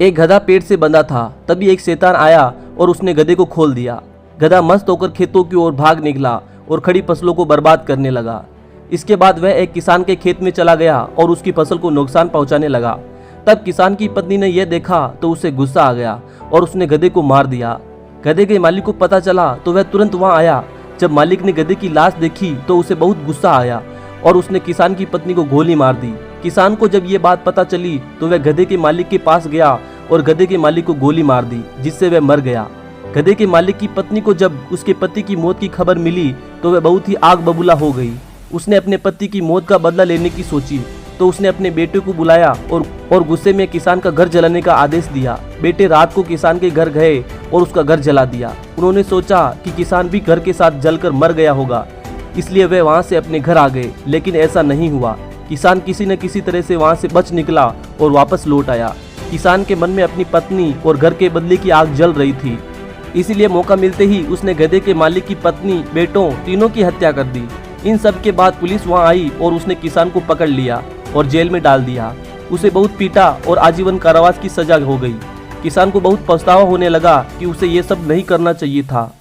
एक गधा पेड़ से बंधा था। तभी एक शैतान आया और उसने गधे को खोल दिया। गधा मस्त होकर खेतों की ओर भाग निकला और खड़ी फसलों को बर्बाद करने लगा। इसके बाद वह एक किसान के खेत में चला गया और उसकी फसल को नुकसान पहुंचाने लगा। तब किसान की पत्नी ने यह देखा तो उसे गुस्सा आ गया और उसने गधे को मार दिया। गधे के मालिक को पता चला तो वह तुरंत वहां आया। जब मालिक ने गधे की लाश देखी तो उसे बहुत गुस्सा आया और उसने किसान की पत्नी को गोली मार दी। किसान को जब ये बात पता चली तो वह गधे के मालिक के पास गया और गधे के मालिक को गोली मार दी, जिससे वह मर गया। गधे के मालिक की पत्नी को जब उसके पति की मौत की खबर मिली तो वह बहुत ही आग बबूला हो गई। उसने अपने पति की मौत का बदला लेने की सोची तो उसने अपने बेटे को बुलाया और गुस्से में किसान का घर जलाने का आदेश दिया। बेटे रात को किसान के घर गए और उसका घर जला दिया। उन्होंने सोचा कि किसान भी घर के साथ जलकर मर गया होगा, इसलिए वे वहां से अपने घर आ गए, लेकिन ऐसा नहीं हुआ। किसान किसी न किसी तरह से वहां से बच निकला और वापस लौट आया। किसान के मन में अपनी पत्नी और घर के बदले की आग जल रही थी, इसीलिए मौका मिलते ही उसने गधे के मालिक की पत्नी, बेटों तीनों की हत्या कर दी। इन सब के बाद पुलिस वहां आई और उसने किसान को पकड़ लिया और जेल में डाल दिया। उसे बहुत पीटा और आजीवन कारावास की सजा हो गई। किसान को बहुत पछतावा होने लगा कि उसे ये सब नहीं करना चाहिए था।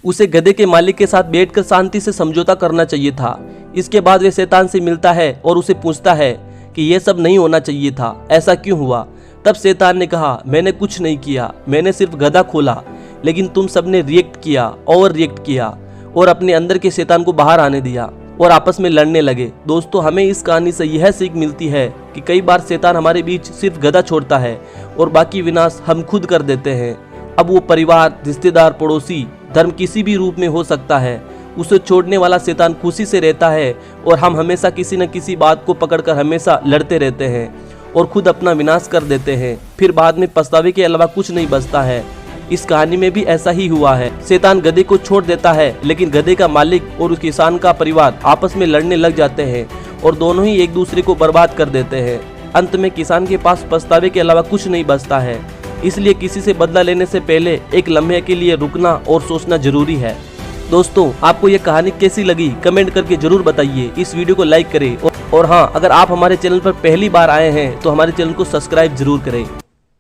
उसे गधे के मालिक के साथ बैठकर शांति से समझौता करना चाहिए था। इसके बाद वह शैतान से मिलता है और उसे पूछता है कि यह सब नहीं होना चाहिए था, ऐसा क्यों हुआ। तब शैतान ने कहा, मैंने कुछ नहीं किया, मैंने सिर्फ गधा खोला, लेकिन तुम सबने रिएक्ट किया, ओवर रिएक्ट किया और अपने अंदर के शैतान को बाहर आने दिया और आपस में लड़ने लगे। दोस्तों, हमें इस कहानी से यह सीख मिलती है कि कई बार शैतान हमारे बीच सिर्फ गधा छोड़ता है और बाकी विनाश हम खुद कर देते हैं। अब वो परिवार, रिश्तेदार, पड़ोसी, धर्म किसी भी रूप में हो सकता है। उसे छोड़ने वाला शैतान खुशी से रहता है और हम हमेशा किसी न किसी बात को पकड़कर हमेशा लड़ते रहते हैं और खुद अपना विनाश कर देते हैं। फिर बाद में पछतावे के अलावा कुछ नहीं बचता है। इस कहानी में भी ऐसा ही हुआ है। शैतान गधे को छोड़ देता है, लेकिन गधे का मालिक और उस किसान का परिवार आपस में लड़ने लग जाते हैं और दोनों ही एक दूसरे को बर्बाद कर देते हैं। अंत में किसान के पास पछतावे के अलावा कुछ नहीं बचता है। इसलिए किसी से बदला लेने से पहले एक लम्हे के लिए रुकना और सोचना जरूरी है। दोस्तों, आपको ये कहानी कैसी लगी कमेंट करके जरूर बताइए। इस वीडियो को लाइक करें और हाँ, अगर आप हमारे चैनल पर पहली बार आए हैं तो हमारे चैनल को सब्सक्राइब जरूर करें।